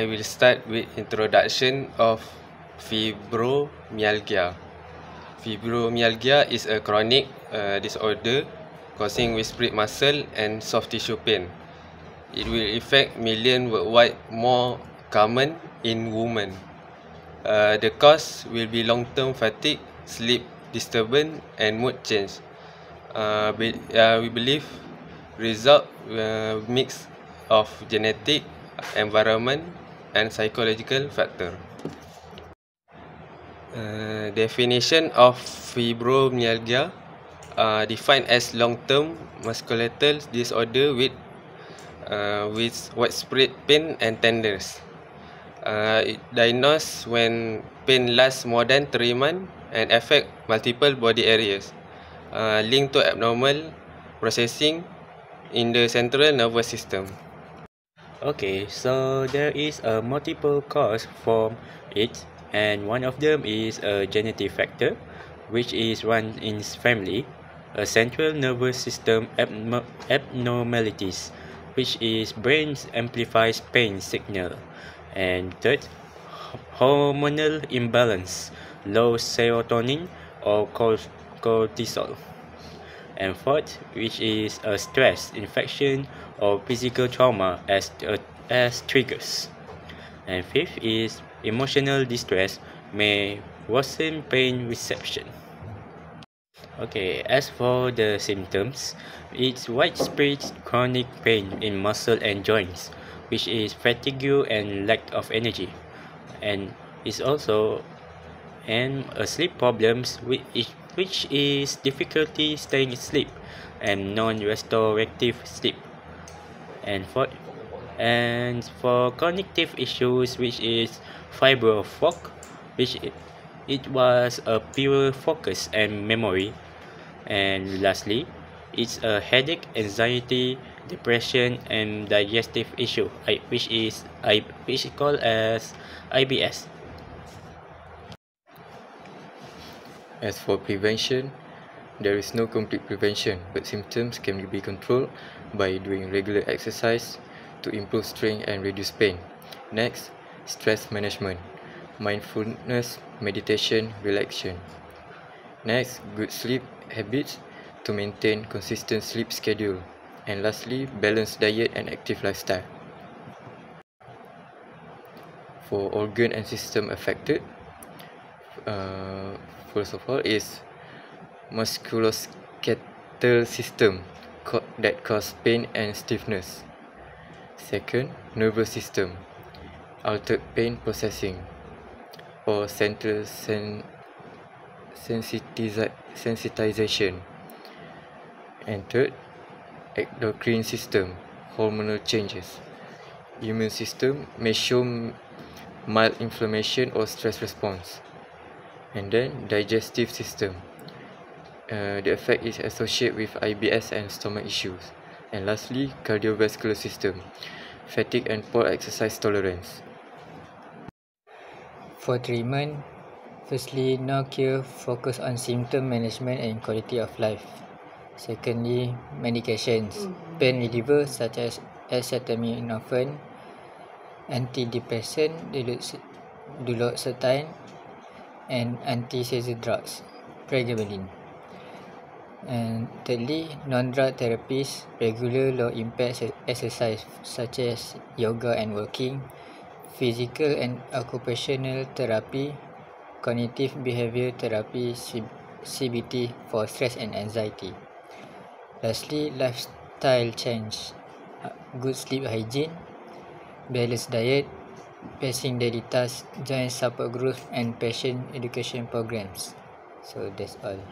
I will start with introduction of fibromyalgia. Fibromyalgia is a chronic disorder causing widespread muscle and soft tissue pain. It will affect millions worldwide, more common in women. The cause will be long-term fatigue, sleep disturbance, and mood change. We believe result mix of genetic, environment, and psychological factor. Definition of fibromyalgia defined as long-term musculoskeletal disorder with widespread pain and tenderness. It diagnosed when pain lasts more than 3 months and affect multiple body areas, linked to abnormal processing in the central nervous system. Okay, so there is a multiple cause for it, and one of them is a genetic factor, which is one in family, a central nervous system abnormalities, which is brain amplifies pain signal, and third, hormonal imbalance, low serotonin or cortisol, and fourth, which is a stress, infection, or physical trauma as triggers. And fifth is emotional distress may worsen pain reception. Okay, as for the symptoms, it's widespread chronic pain in muscle and joints, which is fatigue and lack of energy, and is also sleep problems which is difficulty staying asleep and non-restorative sleep, and for cognitive issues, which is fibro fog, which it was a pure focus and memory, and lastly it's a headache, anxiety, depression, and digestive issue, which is called as IBS. As for prevention, there is no complete prevention, but symptoms can be controlled by doing regular exercise to improve strength and reduce pain. Next, stress management, mindfulness, meditation, relaxation. Next, good sleep habits to maintain consistent sleep schedule. And lastly, balanced diet and active lifestyle. For organ and system affected, first of all is musculoskeletal system that cause pain and stiffness. Second, nervous system, altered pain processing or central sensitization. And third, endocrine system, hormonal changes. Immune system may show mild inflammation or stress response. And then digestive system, the effect is associated with IBS and stomach issues. And lastly, cardiovascular system, fatigue and poor exercise tolerance. For treatment, firstly, no cure, focus on symptom management and quality of life. Secondly, medications, pain reliever such as acetaminophen, antidepressant, duloxetine, and anti-seizure drugs, pregabalin. And thirdly, non-drug therapies, regular low-impact exercise such as yoga and walking, physical and occupational therapy, cognitive behavior therapy, CBT for stress and anxiety. Lastly, lifestyle change, good sleep hygiene, balanced diet, pacing daily tasks, join support groups, and patient education programs. So that's all.